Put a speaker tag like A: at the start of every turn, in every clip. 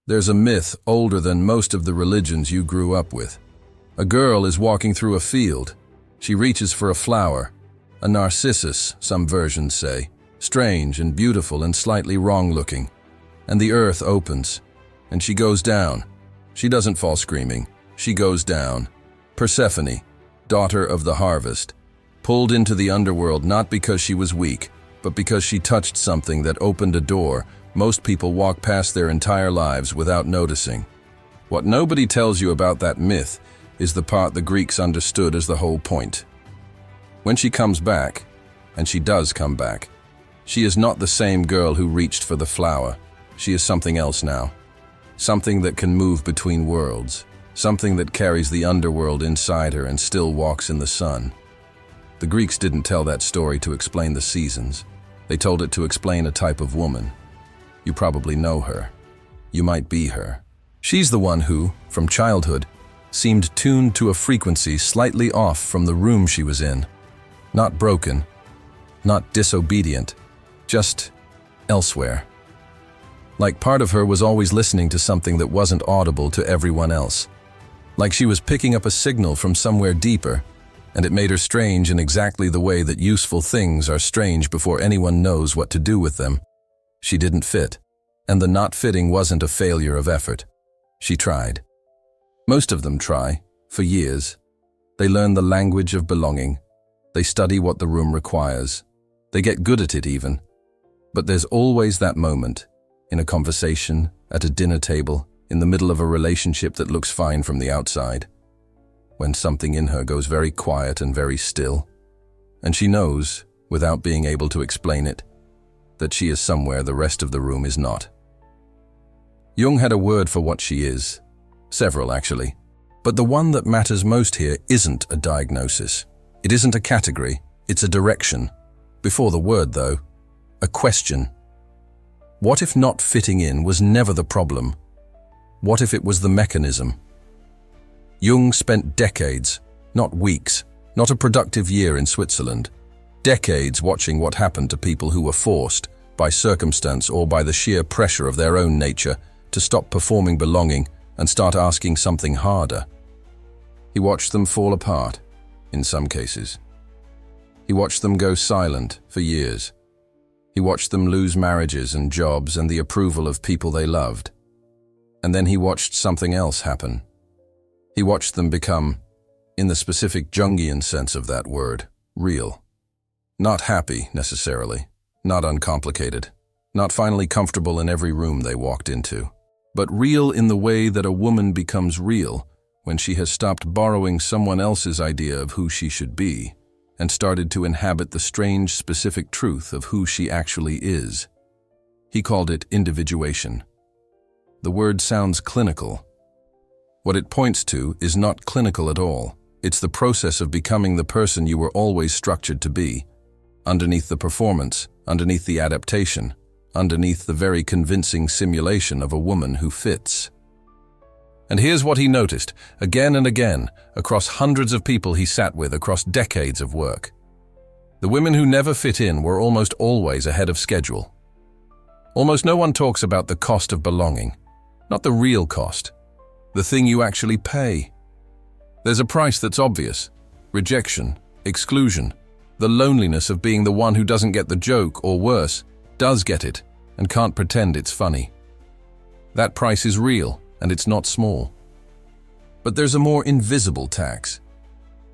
A: There's a myth older than most of the religions you grew up with. A girl is walking through a field. She reaches for a flower, a narcissus, some versions say, strange and beautiful and slightly wrong-looking. And the earth opens, and she goes down. She doesn't fall screaming. She goes down. Persephone, daughter of the harvest, pulled into the underworld not because she was weak, but because she touched something that opened a door most people walk past their entire lives without noticing. What nobody tells you about that myth is the part the Greeks understood as the whole point. When she comes back, and she does come back, she is not the same girl who reached for the flower. She is something else now. Something that can move between worlds. Something that carries the underworld inside her and still walks in the sun. The Greeks didn't tell that story to explain the seasons. They told it to explain a type of woman. You probably know her. You might be her. She's the one who, from childhood, seemed tuned to a frequency slightly off from the room she was in. Not broken, not disobedient, just elsewhere. Like part of her was always listening to something that wasn't audible to everyone else. Like she was picking up a signal from somewhere deeper, and it made her strange in exactly the way that useful things are strange before anyone knows what to do with them. She didn't fit, and the not fitting wasn't a failure of effort. She tried. Most of them try, for years. They learn the language of belonging. They study what the room requires. They get good at it even. But there's always that moment, in a conversation, at a dinner table, in the middle of a relationship that looks fine from the outside, when something in her goes very quiet and very still, and she knows, without being able to explain it, that she is somewhere the rest of the room is not. Jung had a word for what she is. Several, actually. But the one that matters most here isn't a diagnosis. It isn't a category. It's a direction. Before the word, though, a question. What if not fitting in was never the problem? What if it was the mechanism? Jung spent decades, not weeks, not a productive year in Switzerland, decades watching what happened to people who were forced, by circumstance or by the sheer pressure of their own nature, to stop performing belonging and start asking something harder. He watched them fall apart, in some cases. He watched them go silent for years. He watched them lose marriages and jobs and the approval of people they loved. And then he watched something else happen. He watched them become, in the specific Jungian sense of that word, real. Not happy, necessarily. Not uncomplicated. Not finally comfortable in every room they walked into. But real in the way that a woman becomes real when she has stopped borrowing someone else's idea of who she should be and started to inhabit the strange, specific truth of who she actually is. He called it individuation. The word sounds clinical. What it points to is not clinical at all. It's the process of becoming the person you were always structured to be, underneath the performance, underneath the adaptation, underneath the very convincing simulation of a woman who fits. And here's what he noticed, again and again, across hundreds of people he sat with across decades of work. The women who never fit in were almost always ahead of schedule. Almost no one talks about the cost of belonging, not the real cost, the thing you actually pay. There's a price that's obvious: rejection, exclusion, the loneliness of being the one who doesn't get the joke, or worse, does get it and can't pretend it's funny. That price is real, and it's not small. But there's a more invisible tax,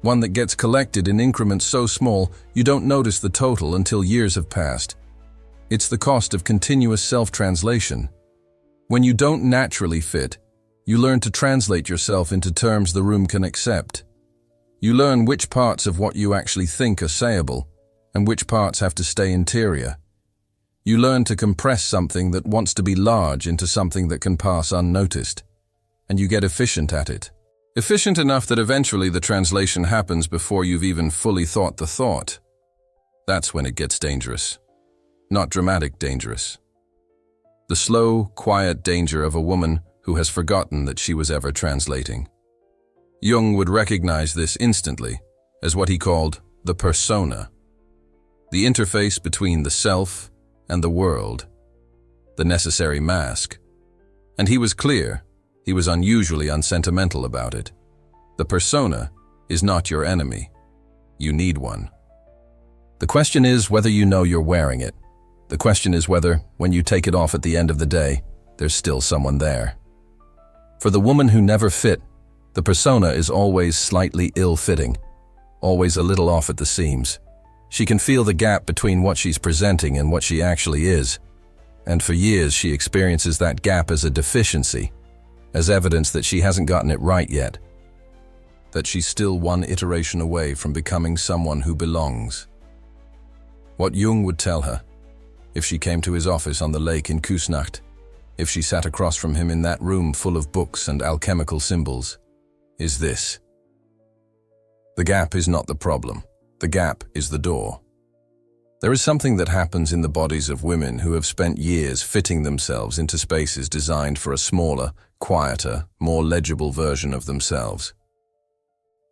A: one that gets collected in increments so small you don't notice the total until years have passed. It's the cost of continuous self-translation. When you don't naturally fit, you learn to translate yourself into terms the room can accept. You learn which parts of what you actually think are sayable, and which parts have to stay interior. You learn to compress something that wants to be large into something that can pass unnoticed. And you get efficient at it. Efficient enough that eventually the translation happens before you've even fully thought the thought. That's when it gets dangerous. Not dramatic dangerous. The slow, quiet danger of a woman who has forgotten that she was ever translating. Jung would recognize this instantly as what he called the persona. The interface between the self and the world. The necessary mask. And he was clear. He was unusually unsentimental about it. The persona is not your enemy. You need one. The question is whether you know you're wearing it. The question is whether, when you take it off at the end of the day, there's still someone there. For the woman who never fit, the persona is always slightly ill-fitting, always a little off at the seams. She can feel the gap between what she's presenting and what she actually is. And for years she experiences that gap as a deficiency, as evidence that she hasn't gotten it right yet, that she's still one iteration away from becoming someone who belongs. What Jung would tell her, if she came to his office on the lake in Kusnacht, if she sat across from him in that room full of books and alchemical symbols, is this: the gap is not the problem. The gap is the door. There is something that happens in the bodies of women who have spent years fitting themselves into spaces designed for a smaller, quieter, more legible version of themselves.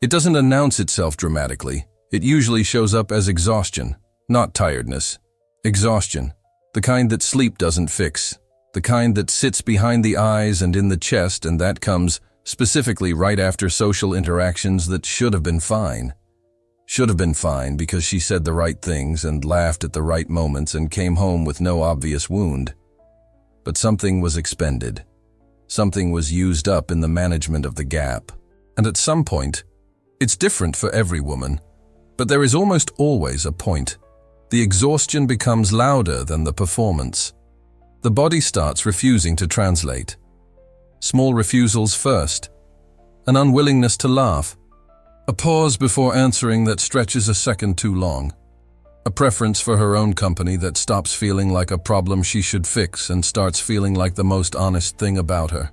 A: It doesn't announce itself dramatically. It usually shows up as exhaustion, not tiredness. Exhaustion, the kind that sleep doesn't fix, the kind that sits behind the eyes and in the chest, and that comes specifically right after social interactions that should have been fine. Should have been fine because she said the right things and laughed at the right moments and came home with no obvious wound. But something was expended. Something was used up in the management of the gap. And at some point, it's different for every woman, but there is almost always a point. The exhaustion becomes louder than the performance. The body starts refusing to translate. Small refusals first. An unwillingness to laugh. A pause before answering that stretches a second too long. A preference for her own company that stops feeling like a problem she should fix and starts feeling like the most honest thing about her.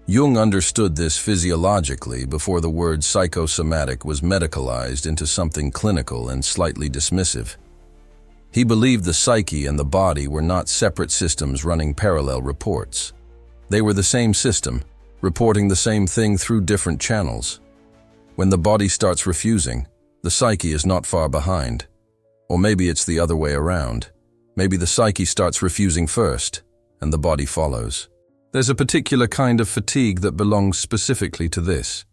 A: Jung understood this physiologically before the word psychosomatic was medicalized into something clinical and slightly dismissive. He believed the psyche and the body were not separate systems running parallel reports. They were the same system, reporting the same thing through different channels. When the body starts refusing, the psyche is not far behind. Or maybe it's the other way around. Maybe the psyche starts refusing first, and the body follows. There's a particular kind of fatigue that belongs specifically to this.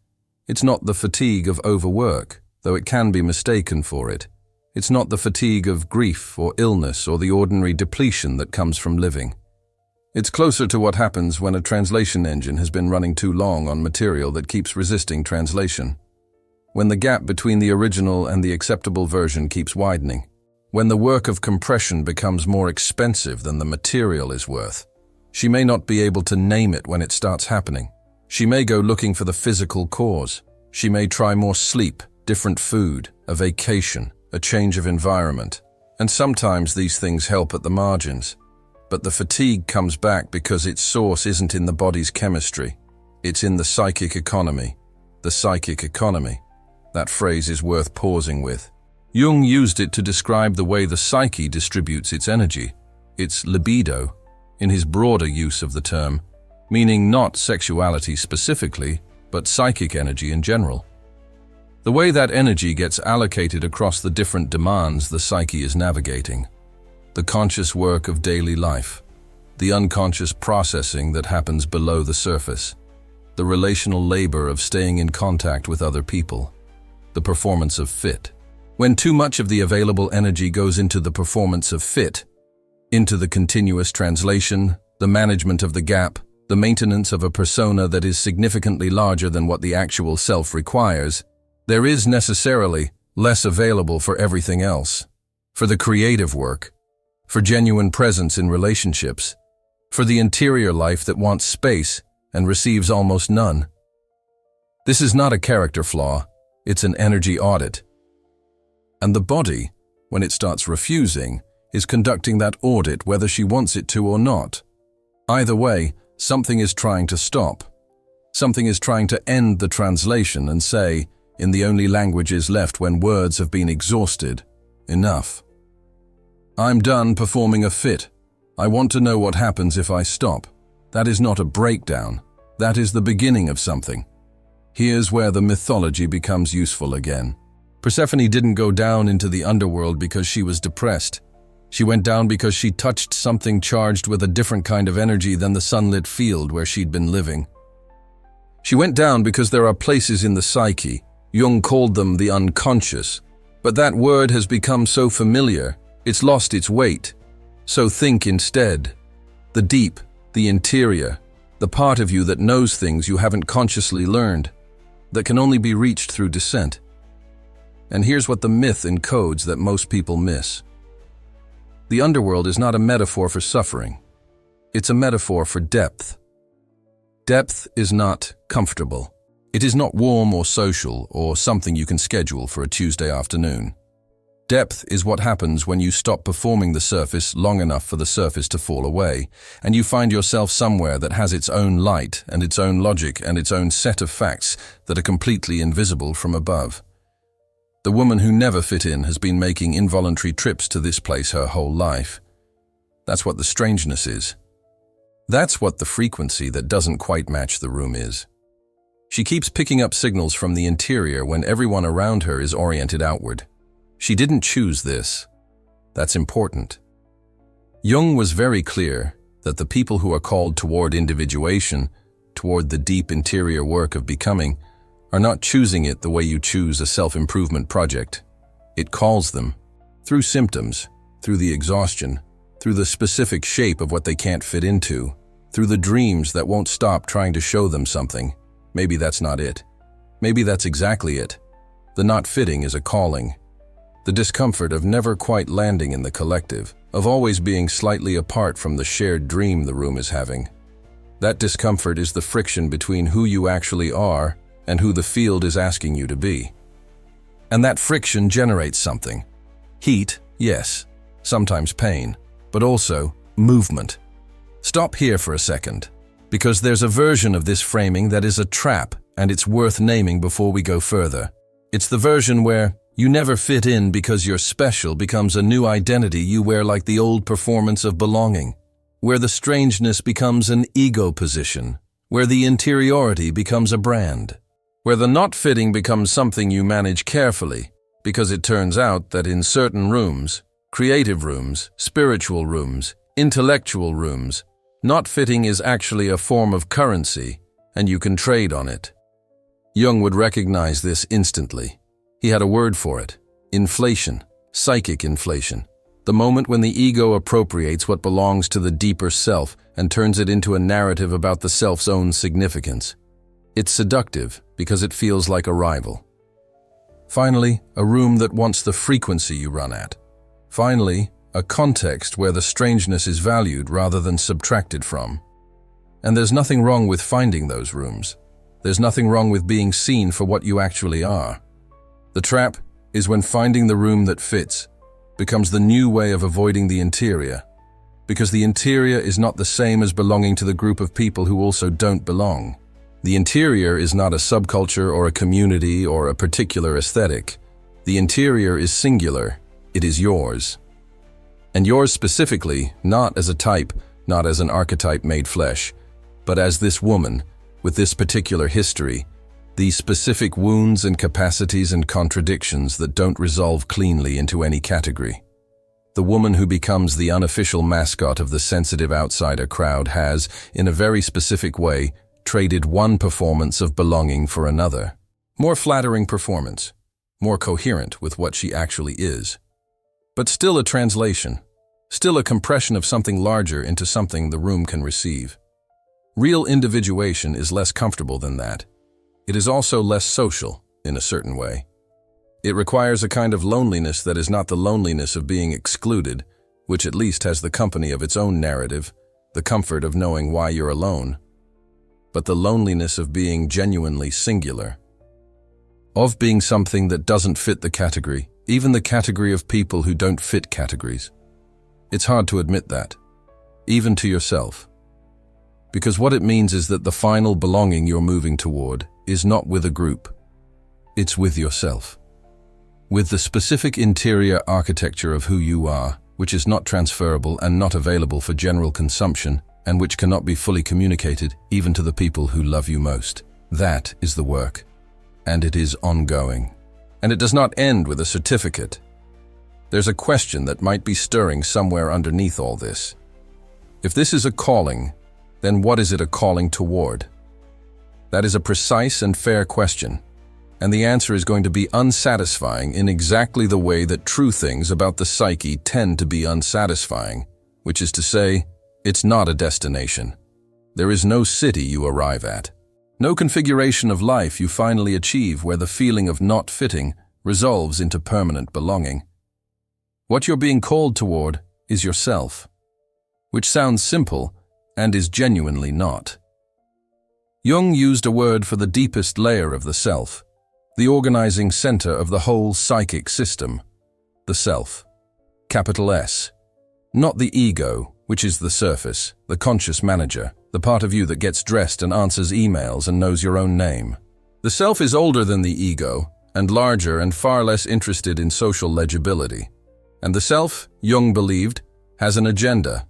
A: It's not the fatigue of overwork, though it can be mistaken for it. It's not the fatigue of grief or illness or the ordinary depletion that comes from living. It's closer to what happens when a translation engine has been running too long on material that keeps resisting translation. When the gap between the original and the acceptable version keeps widening. When the work of compression becomes more expensive than the material is worth. She may not be able to name it when it starts happening. She may go looking for the physical cause. She may try more sleep, different food, a vacation, a change of environment. And sometimes these things help at the margins. But the fatigue comes back because its source isn't in the body's chemistry. It's in the psychic economy. The psychic economy. That phrase is worth pausing with. Jung used it to describe the way the psyche distributes its energy, its libido, in his broader use of the term, meaning not sexuality specifically, but psychic energy in general. The way that energy gets allocated across the different demands the psyche is navigating. The conscious work of daily life, the unconscious processing that happens below the surface, the relational labor of staying in contact with other people, the performance of fit. When too much of the available energy goes into the performance of fit, into the continuous translation, the management of the gap, the maintenance of a persona that is significantly larger than what the actual self requires, there is necessarily less available for everything else, for the creative work, for genuine presence in relationships, for the interior life that wants space and receives almost none. This is not a character flaw, it's an energy audit. And the body, when it starts refusing, is conducting that audit whether she wants it to or not. Either way, something is trying to stop. Something is trying to end the translation and say, in the only languages left when words have been exhausted, enough. I'm done performing a fit. I want to know what happens if I stop. That is not a breakdown. That is the beginning of something. Here's where the mythology becomes useful again. Persephone didn't go down into the underworld because she was depressed. She went down because she touched something charged with a different kind of energy than the sunlit field where she'd been living. She went down because there are places in the psyche, Jung called them the unconscious, but that word has become so familiar, it's lost its weight. So think instead. The deep, the interior, the part of you that knows things you haven't consciously learned, that can only be reached through descent. And here's what the myth encodes that most people miss. The underworld is not a metaphor for suffering. It's a metaphor for depth. Depth is not comfortable. It is not warm or social or something you can schedule for a Tuesday afternoon. Depth is what happens when you stop performing the surface long enough for the surface to fall away, and you find yourself somewhere that has its own light and its own logic and its own set of facts that are completely invisible from above. The woman who never fit in has been making involuntary trips to this place her whole life. That's what the strangeness is. That's what the frequency that doesn't quite match the room is. She keeps picking up signals from the interior when everyone around her is oriented outward. She didn't choose this. That's important. Jung was very clear that the people who are called toward individuation, toward the deep interior work of becoming, are not choosing it the way you choose a self-improvement project. It calls them, through symptoms, through the exhaustion, through the specific shape of what they can't fit into, through the dreams that won't stop trying to show them something. Maybe that's not it. Maybe that's exactly it. The not fitting is a calling. The discomfort of never quite landing in the collective, of always being slightly apart from the shared dream the room is having. That discomfort is the friction between who you actually are and who the field is asking you to be. And that friction generates something. Heat, yes, sometimes pain, but also movement. Stop here for a second, because there's a version of this framing that is a trap, and it's worth naming before we go further. It's the version where you never fit in because you're special becomes a new identity you wear like the old performance of belonging, where the strangeness becomes an ego position, where the interiority becomes a brand, where the not fitting becomes something you manage carefully, because it turns out that in certain rooms, creative rooms, spiritual rooms, intellectual rooms, not fitting is actually a form of currency, and you can trade on it. Jung would recognize this instantly. He had a word for it: inflation, psychic inflation. The moment when the ego appropriates what belongs to the deeper self and turns it into a narrative about the self's own significance. It's seductive because it feels like a rival. Finally, a room that wants the frequency you run at. Finally, a context where the strangeness is valued rather than subtracted from. And there's nothing wrong with finding those rooms. There's nothing wrong with being seen for what you actually are. The trap is when finding the room that fits becomes the new way of avoiding the interior, because the interior is not the same as belonging to the group of people who also don't belong. The interior is not a subculture or a community or a particular aesthetic. The interior is singular. It is yours. And yours specifically, not as a type, not as an archetype made flesh, but as this woman, with this particular history, these specific wounds and capacities and contradictions that don't resolve cleanly into any category. The woman who becomes the unofficial mascot of the sensitive outsider crowd has, in a very specific way, traded one performance of belonging for another. More flattering performance, more coherent with what she actually is. But still a translation, still a compression of something larger into something the room can receive. Real individuation is less comfortable than that. It is also less social, in a certain way. It requires a kind of loneliness that is not the loneliness of being excluded, which at least has the company of its own narrative, the comfort of knowing why you're alone, but the loneliness of being genuinely singular, of being something that doesn't fit the category, even the category of people who don't fit categories. It's hard to admit that, even to yourself, because what it means is that the final belonging you're moving toward is not with a group, it's with yourself, with the specific interior architecture of who you are, which is not transferable and not available for general consumption, and which cannot be fully communicated even to the people who love you most. That is the work, and it is ongoing. And it does not end with a certificate. there's a question that might be stirring somewhere underneath all this. If this is a calling, then what is it a calling toward? That is a precise and fair question, and the answer is going to be unsatisfying in exactly the way that true things about the psyche tend to be unsatisfying, which is to say, it's not a destination. There is no city you arrive at, no configuration of life you finally achieve where the feeling of not fitting resolves into permanent belonging. What you're being called toward is yourself, which sounds simple and is genuinely not. Jung used a word for the deepest layer of the self, the organizing center of the whole psychic system, the self, capital S. Not the ego, which is the surface, the conscious manager, the part of you that gets dressed and answers emails and knows your own name. The self is older than the ego, and larger and far less interested in social legibility. And the self, Jung believed, has an agenda.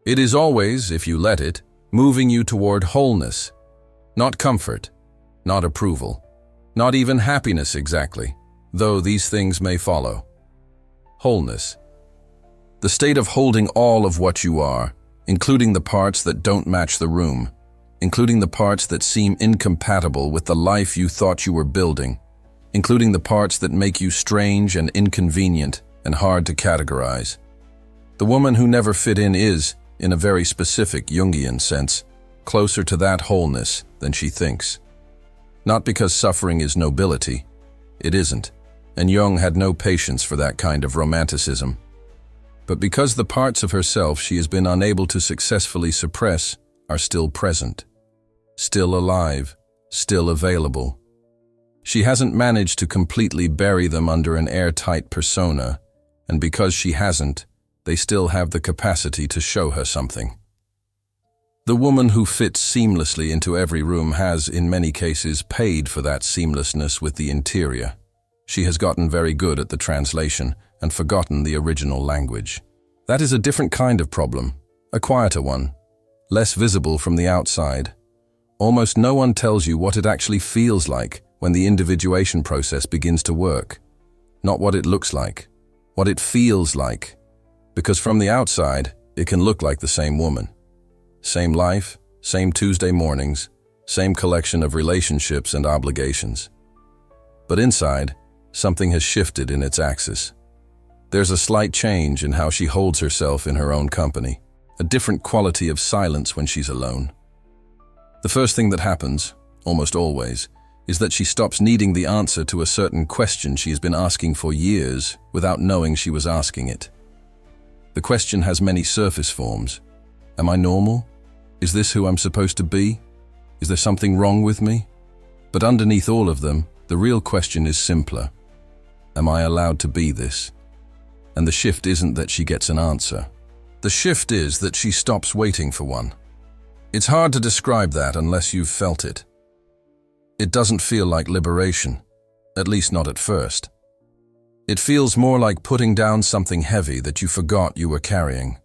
A: It is always, if you let it, moving you toward wholeness. Not comfort, not approval, not even happiness exactly, though these things may follow. Wholeness. The state of holding all of what you are, including the parts that don't match the room, including the parts that seem incompatible with the life you thought you were building, including the parts that make you strange and inconvenient and hard to categorize. The woman who never fit in is, in a very specific Jungian sense, closer to that wholeness than she thinks. Not because suffering is nobility. It isn't, and Jung had no patience for that kind of romanticism. But because the parts of herself she has been unable to successfully suppress are still present, still alive, still available. She hasn't managed to completely bury them under an airtight persona, and because she hasn't, they still have the capacity to show her something. The woman who fits seamlessly into every room has, in many cases, paid for that seamlessness with the interior. She has gotten very good at the translation and forgotten the original language. That is a different kind of problem, a quieter one, less visible from the outside. Almost no one tells you what it actually feels like when the individuation process begins to work. Not what it looks like, what it feels like. Because from the outside, it can look like the same woman. Same life, same Tuesday mornings, same collection of relationships and obligations. But inside, something has shifted in its axis. There's a slight change in how she holds herself in her own company, a different quality of silence when she's alone. The first thing that happens, almost always, is that she stops needing the answer to a certain question she's been asking for years without knowing she was asking it. The question has many surface forms. Am I normal? Is this who I'm supposed to be? Is there something wrong with me? But underneath all of them, the real question is simpler. Am I allowed to be this? And the shift isn't that she gets an answer. The shift is that she stops waiting for one. It's hard to describe that unless you've felt it. It doesn't feel like liberation, at least not at first. It feels more like putting down something heavy that you forgot you were carrying.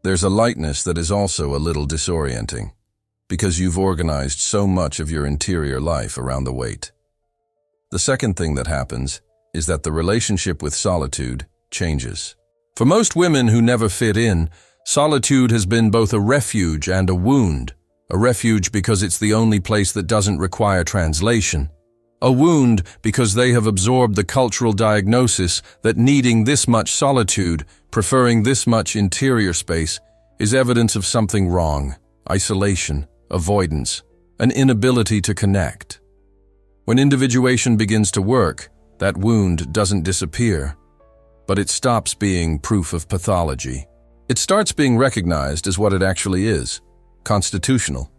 A: There's a lightness that is also a little disorienting, because you've organized so much of your interior life around the weight. The second thing that happens is that the relationship with solitude changes. For most women who never fit in, solitude has been both a refuge and a wound. A refuge because it's the only place that doesn't require translation. A wound because they have absorbed the cultural diagnosis that needing this much solitude, preferring this much interior space, is evidence of something wrong: isolation, avoidance, an inability to connect. When individuation begins to work, that wound doesn't disappear, but it stops being proof of pathology. It starts being recognized as what it actually is: constitutional.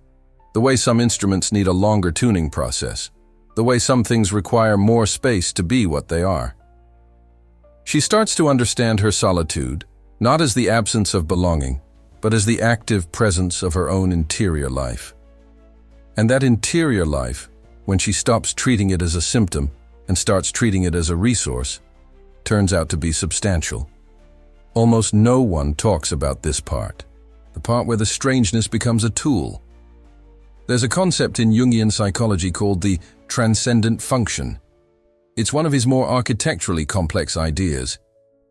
A: The way some instruments need a longer tuning process. The way some things require more space to be what they are. She starts to understand her solitude, not as the absence of belonging, but as the active presence of her own interior life. And that interior life, when she stops treating it as a symptom and starts treating it as a resource, turns out to be substantial. Almost no one talks about this part, the part where the strangeness becomes a tool. There's a concept in Jungian psychology called the transcendent function. It's one of his more architecturally complex ideas.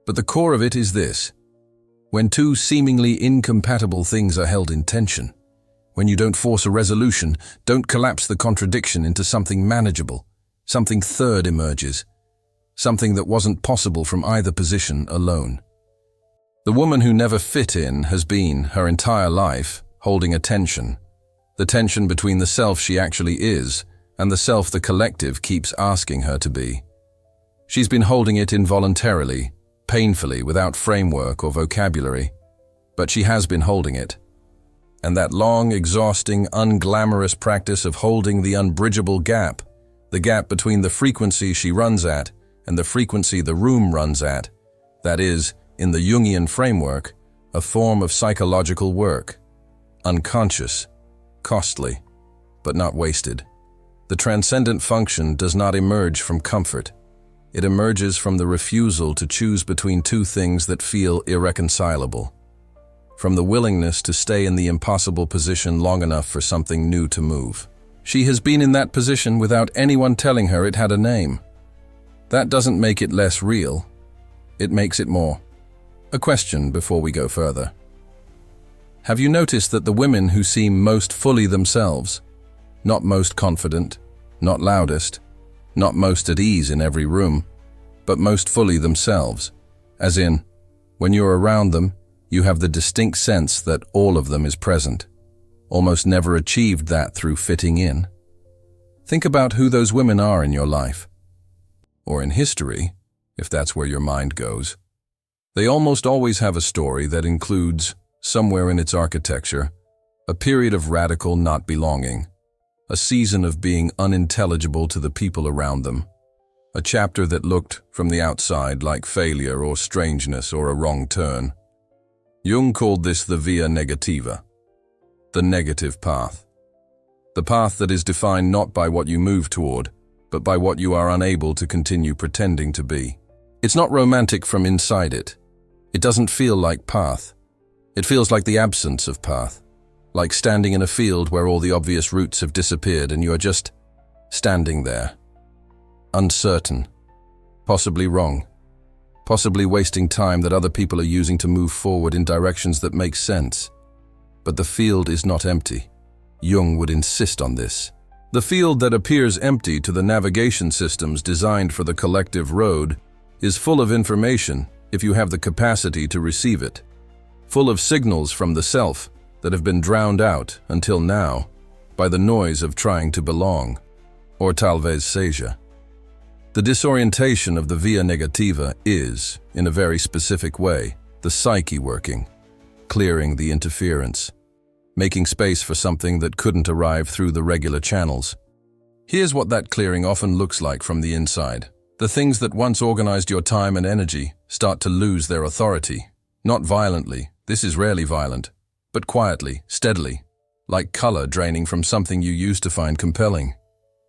A: But the core of it is this. When two seemingly incompatible things are held in tension, when you don't force a resolution, don't collapse the contradiction into something manageable, something third emerges, something that wasn't possible from either position alone. The woman who never fit in has been, her entire life, holding a tension. The tension between the self she actually is and the self the collective keeps asking her to be. She's been holding it involuntarily, painfully, without framework or vocabulary, but she has been holding it. And that long, exhausting, unglamorous practice of holding the unbridgeable gap, the gap between the frequency she runs at and the frequency the room runs at, that is, in the Jungian framework, a form of psychological work, unconscious, costly, but not wasted. The transcendent function does not emerge from comfort. It emerges from the refusal to choose between two things that feel irreconcilable, from the willingness to stay in the impossible position long enough for something new to move. She has been in that position without anyone telling her it had a name. That doesn't make it less real. It makes it more. A question before we go further. Have you noticed that the women who seem most fully themselves, not most confident, not loudest, not most at ease in every room, but most fully themselves, as in, when you're around them, you have the distinct sense that all of them is present, almost never achieved that through fitting in? Think about who those women are in your life, or in history, if that's where your mind goes. They almost always have a story that includes, somewhere in its architecture, a period of radical not belonging, a season of being unintelligible to the people around them, a chapter that looked, from the outside, like failure or strangeness or a wrong turn. Jung called this the via negativa, the negative path. The path that is defined not by what you move toward, but by what you are unable to continue pretending to be. It's not romantic from inside it. It doesn't feel like path. It feels like the absence of path, like standing in a field where all the obvious routes have disappeared and you are just standing there, uncertain, possibly wrong, possibly wasting time that other people are using to move forward in directions that make sense. But the field is not empty. Jung would insist on this. The field that appears empty to the navigation systems designed for the collective road is full of information if you have the capacity to receive it, full of signals from the self that have been drowned out until now by the noise of trying to belong, or talvez seja. The disorientation of the via negativa is, in a very specific way, the psyche working, clearing the interference, making space for something that couldn't arrive through the regular channels. Here's what that clearing often looks like from the inside. The things that once organized your time and energy start to lose their authority. Not violently, this is rarely violent, but quietly, steadily, like color draining from something you used to find compelling.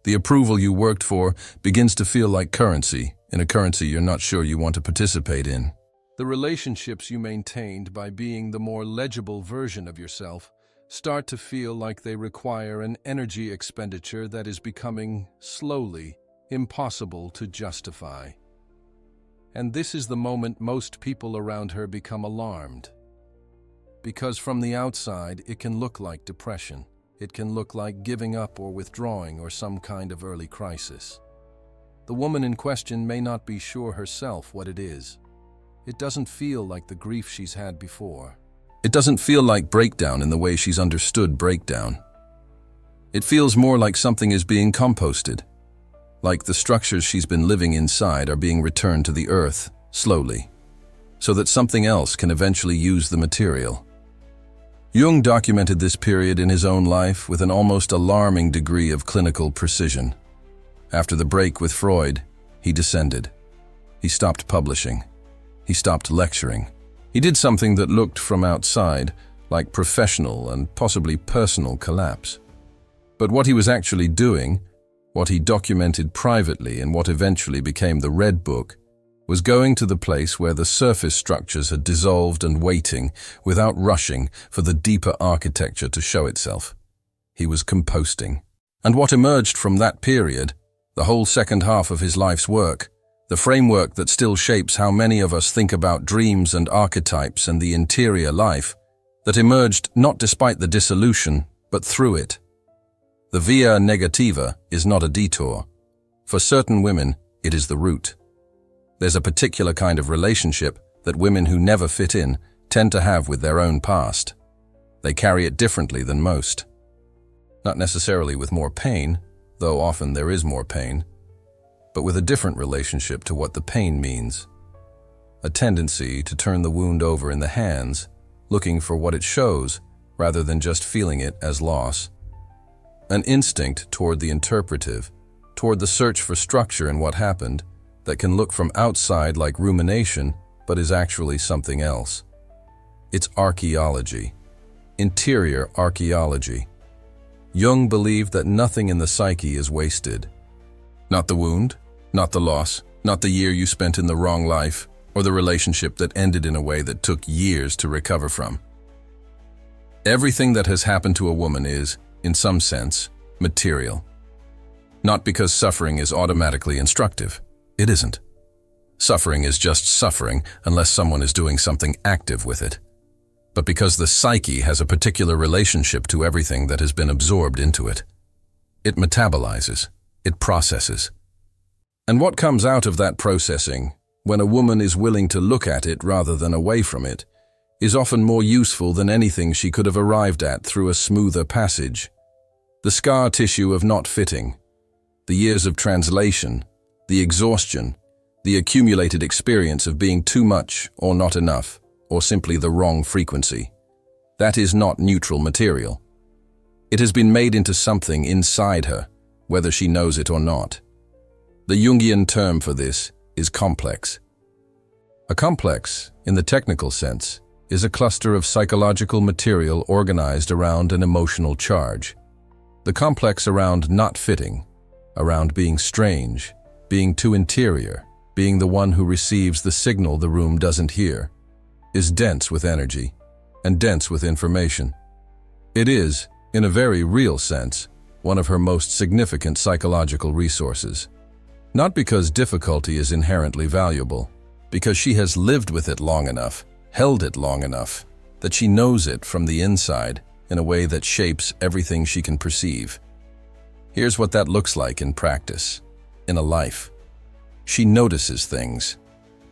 A: The approval you worked for begins to feel like currency, in a currency you're not sure you want to participate in. The relationships you maintained by being the more legible version of yourself start to feel like they require an energy expenditure that is becoming, slowly, impossible to justify. And this is the moment most people around her become alarmed. Because from the outside, it can look like depression. It can look like giving up or withdrawing or some kind of early crisis. The woman in question may not be sure herself what it is. It doesn't feel like the grief she's had before. It doesn't feel like breakdown in the way she's understood breakdown. It feels more like something is being composted, like the structures she's been living inside are being returned to the earth, slowly, so that something else can eventually use the material. Jung documented this period in his own life with an almost alarming degree of clinical precision. After the break with Freud, he descended. He stopped publishing. He stopped lecturing. He did something that looked from outside like professional and possibly personal collapse. But what he was actually doing, what he documented privately in what eventually became the Red Book, was going to the place where the surface structures had dissolved and waiting, without rushing, for the deeper architecture to show itself. He was composting. And what emerged from that period, the whole second half of his life's work, the framework that still shapes how many of us think about dreams and archetypes and the interior life that emerged not despite the dissolution, but through it. The via negativa is not a detour. For certain women, it is the root. There's a particular kind of relationship that women who never fit in tend to have with their own past. They carry it differently than most. Not necessarily with more pain, though often there is more pain, but with a different relationship to what the pain means. A tendency to turn the wound over in the hands, looking for what it shows rather than just feeling it as loss. An instinct toward the interpretive, toward the search for structure in what happened, that can look from outside like rumination, but is actually something else. It's archaeology, interior archaeology. Jung believed that nothing in the psyche is wasted. Not the wound, not the loss, not the year you spent in the wrong life, or the relationship that ended in a way that took years to recover from. Everything that has happened to a woman is, in some sense, material. Not because suffering is automatically instructive. It isn't. Suffering is just suffering unless someone is doing something active with it. But because the psyche has a particular relationship to everything that has been absorbed into it. It metabolizes, it processes. And what comes out of that processing, when a woman is willing to look at it rather than away from it, is often more useful than anything she could have arrived at through a smoother passage. The scar tissue of not fitting, the years of translation, the exhaustion, the accumulated experience of being too much or not enough, or simply the wrong frequency. That is not neutral material. It has been made into something inside her, whether she knows it or not. The Jungian term for this is complex. A complex, in the technical sense, is a cluster of psychological material organized around an emotional charge. The complex around not fitting, around being strange, being too interior, being the one who receives the signal the room doesn't hear, is dense with energy and dense with information. It is, in a very real sense, one of her most significant psychological resources. Not because difficulty is inherently valuable, because she has lived with it long enough, held it long enough, that she knows it from the inside in a way that shapes everything she can perceive. Here's what that looks like in practice, in a life. She notices things,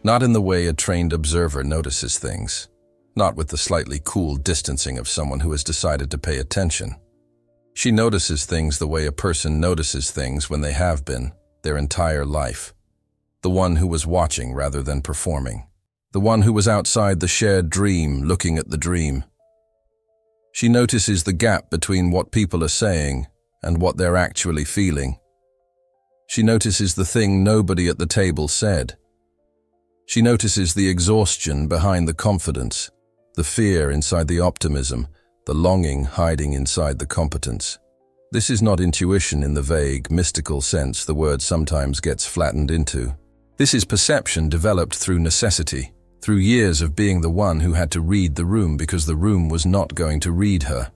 A: not in the way a trained observer notices things, not with the slightly cool distancing of someone who has decided to pay attention. She notices things the way a person notices things when they have been, their entire life. The one who was watching rather than performing. The one who was outside the shared dream, looking at the dream. She notices the gap between what people are saying and what they're actually feeling. She notices the thing nobody at the table said. She notices the exhaustion behind the confidence, the fear inside the optimism, the longing hiding inside the competence. This is not intuition in the vague, mystical sense the word sometimes gets flattened into. This is perception developed through necessity, through years of being the one who had to read the room because the room was not going to read her.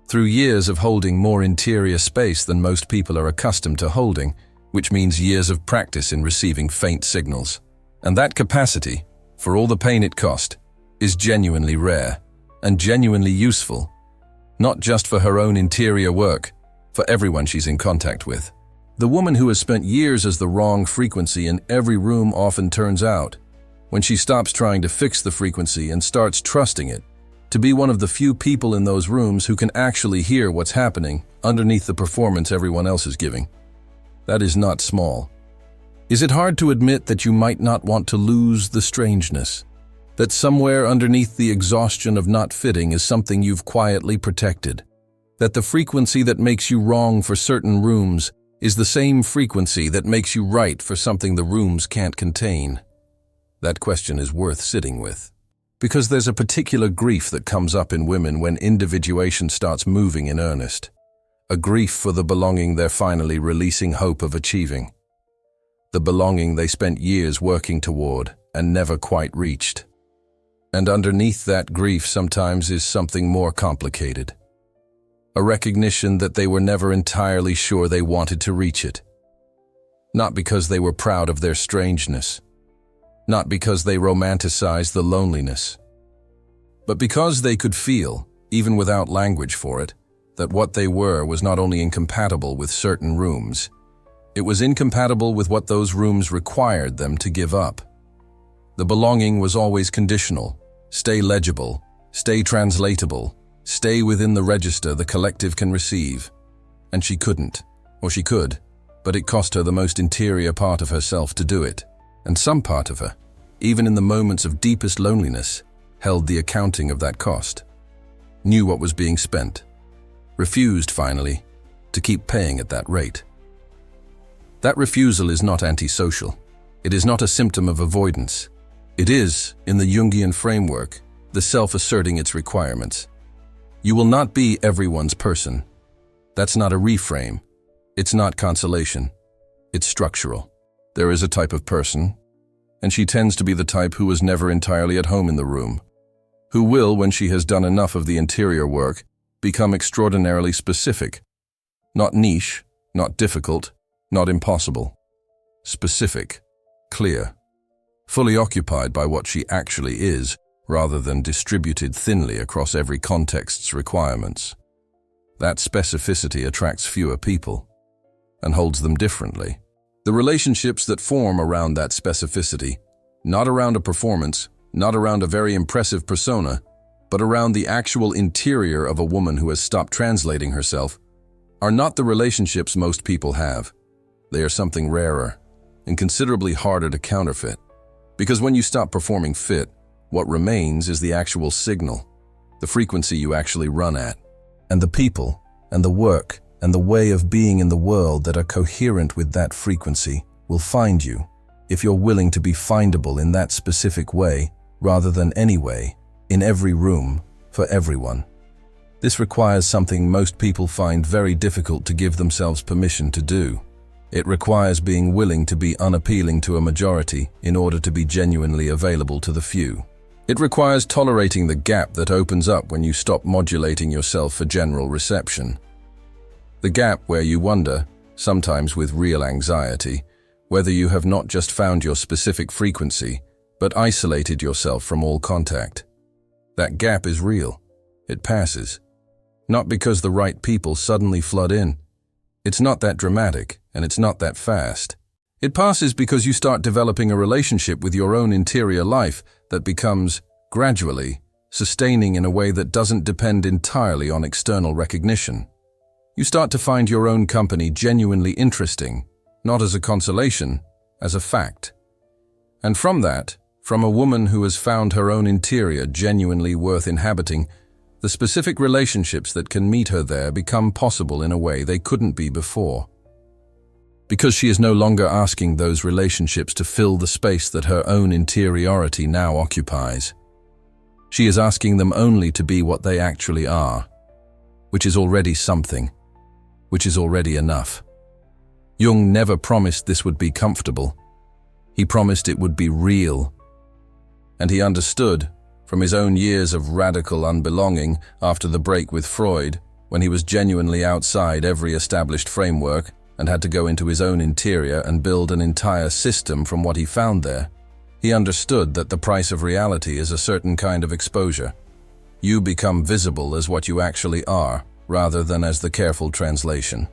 A: Through years of holding more interior space than most people are accustomed to holding, which means years of practice in receiving faint signals. And that capacity, for all the pain it cost, is genuinely rare and genuinely useful, not just for her own interior work, for everyone she's in contact with. The woman who has spent years as the wrong frequency in every room often turns out, when she stops trying to fix the frequency and starts trusting it, to be one of the few people in those rooms who can actually hear what's happening underneath the performance everyone else is giving. That is not small. Is it hard to admit that you might not want to lose the strangeness? That somewhere underneath the exhaustion of not fitting is something you've quietly protected? That the frequency that makes you wrong for certain rooms is the same frequency that makes you right for something the rooms can't contain? That question is worth sitting with. Because there's a particular grief that comes up in women when individuation starts moving in earnest. A grief for the belonging they're finally releasing hope of achieving. The belonging they spent years working toward and never quite reached. And underneath that grief sometimes is something more complicated. A recognition that they were never entirely sure they wanted to reach it. not because they were proud of their strangeness, not because they romanticized the loneliness, but because they could feel, even without language for it, that what they were was not only incompatible with certain rooms, it was incompatible with what those rooms required them to give up. The belonging was always conditional: stay legible, stay translatable, stay within the register the collective can receive. And she couldn't, or she could, but it cost her the most interior part of herself to do it. And some part of her, even in the moments of deepest loneliness, held the accounting of that cost, knew what was being spent, refused, finally, to keep paying at that rate. That refusal is not antisocial. It is not a symptom of avoidance. It is, in the Jungian framework, the self asserting its requirements. You will not be everyone's person. That's not a reframe. It's not consolation. It's structural. There is a type of person, and she tends to be the type who is never entirely at home in the room, who will, when she has done enough of the interior work, become extraordinarily specific. Not niche, not difficult, not impossible. Specific, clear, fully occupied by what she actually is, rather than distributed thinly across every context's requirements. That specificity attracts fewer people and holds them differently. The relationships that form around that specificity, not around a performance, not around a very impressive persona, but around the actual interior of a woman who has stopped translating herself, are not the relationships most people have. They are something rarer and considerably harder to counterfeit. Because when you stop performing fit, what remains is the actual signal, the frequency you actually run at, and the people, and the work, and the way of being in the world that are coherent with that frequency will find you, if you're willing to be findable in that specific way, rather than any way, in every room, for everyone. This requires something most people find very difficult to give themselves permission to do. It requires being willing to be unappealing to a majority in order to be genuinely available to the few. It requires tolerating the gap that opens up when you stop modulating yourself for general reception. The gap where you wonder, sometimes with real anxiety, whether you have not just found your specific frequency, but isolated yourself from all contact. That gap is real. It passes. Not because the right people suddenly flood in. It's not that dramatic, and it's not that fast. It passes because you start developing a relationship with your own interior life that becomes, gradually, sustaining in a way that doesn't depend entirely on external recognition. You start to find your own company genuinely interesting, not as a consolation, as a fact. And from that, from a woman who has found her own interior genuinely worth inhabiting, the specific relationships that can meet her there become possible in a way they couldn't be before. Because she is no longer asking those relationships to fill the space that her own interiority now occupies. She is asking them only to be what they actually are, which is already something, which is already enough. Jung never promised this would be comfortable. He promised it would be real. And he understood, from his own years of radical unbelonging after the break with Freud, when he was genuinely outside every established framework and had to go into his own interior and build an entire system from what he found there, he understood that the price of reality is a certain kind of exposure. You become visible as what you actually are, rather than as the careful translation.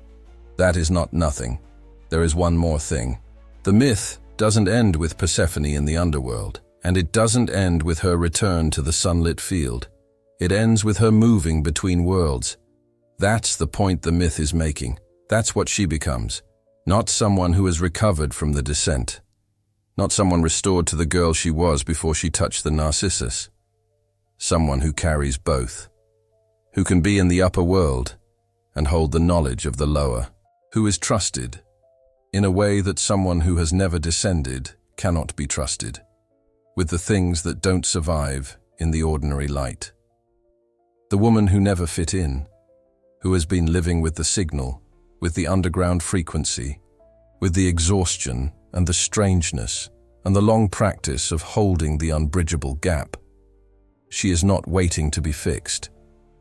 A: That is not nothing. There is one more thing. The myth doesn't end with Persephone in the underworld, and it doesn't end with her return to the sunlit field. It ends with her moving between worlds. That's the point the myth is making. That's what she becomes. Not someone who has recovered from the descent. Not someone restored to the girl she was before she touched the Narcissus. Someone who carries both. Who can be in the upper world and hold the knowledge of the lower. Who is trusted in a way that someone who has never descended cannot be trusted, with the things that don't survive in the ordinary light. The woman who never fit in, who has been living with the signal, with the underground frequency, with the exhaustion and the strangeness and the long practice of holding the unbridgeable gap. She is not waiting to be fixed.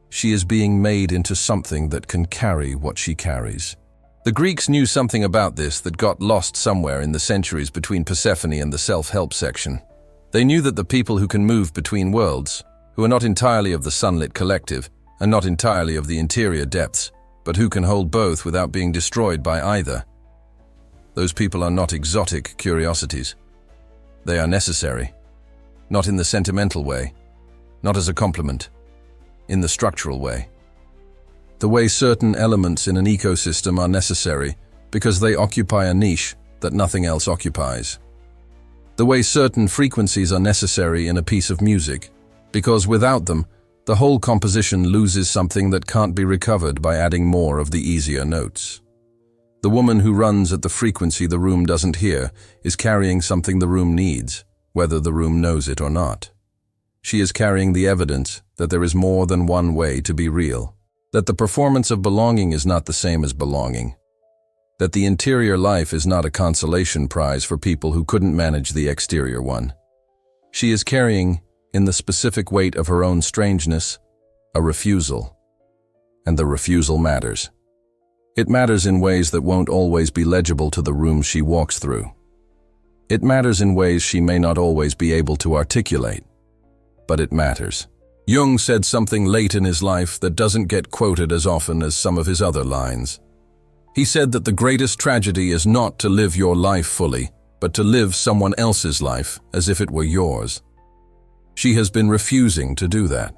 A: She is being made into something that can carry what she carries. The Greeks knew something about this that got lost somewhere in the centuries between Persephone and the self-help section. They knew that the people who can move between worlds, who are not entirely of the sunlit collective, and not entirely of the interior depths, but who can hold both without being destroyed by either. Those people are not exotic curiosities. They are necessary. Not in the sentimental way, not as a complement, in the structural way. The way certain elements in an ecosystem are necessary because they occupy a niche that nothing else occupies. The way certain frequencies are necessary in a piece of music, because without them, the whole composition loses something that can't be recovered by adding more of the easier notes. The woman who runs at the frequency the room doesn't hear is carrying something the room needs, whether the room knows it or not. She is carrying the evidence that there is more than one way to be real, that the performance of belonging is not the same as belonging, that the interior life is not a consolation prize for people who couldn't manage the exterior one. She is carrying, in the specific weight of her own strangeness, a refusal. And the refusal matters. It matters in ways that won't always be legible to the room she walks through. It matters in ways she may not always be able to articulate. But it matters. Jung said something late in his life that doesn't get quoted as often as some of his other lines. He said that the greatest tragedy is not to live your life fully, but to live someone else's life as if it were yours. She has been refusing to do that.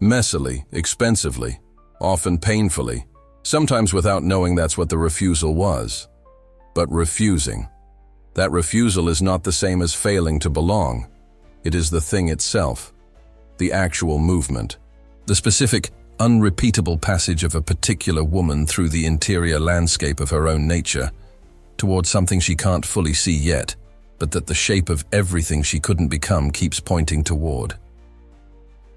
A: Messily, expensively, often painfully, sometimes without knowing that's what the refusal was. But refusing. That refusal is not the same as failing to belong. It is the thing itself, the actual movement, the specific, unrepeatable passage of a particular woman through the interior landscape of her own nature, towards something she can't fully see yet, but that the shape of everything she couldn't become keeps pointing toward.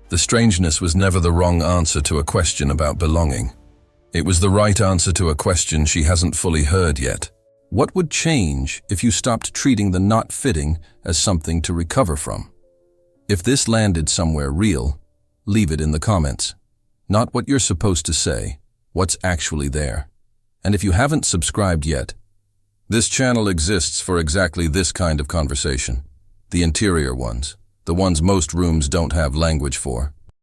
A: The strangeness was never the wrong answer to a question about belonging. It was the right answer to a question she hasn't fully heard yet. What would change if you stopped treating the not fitting as something to recover from? If this landed somewhere real, leave it in the comments. Not what you're supposed to say, what's actually there. And if you haven't subscribed yet, this channel exists for exactly this kind of conversation. The interior ones, the ones most rooms don't have language for.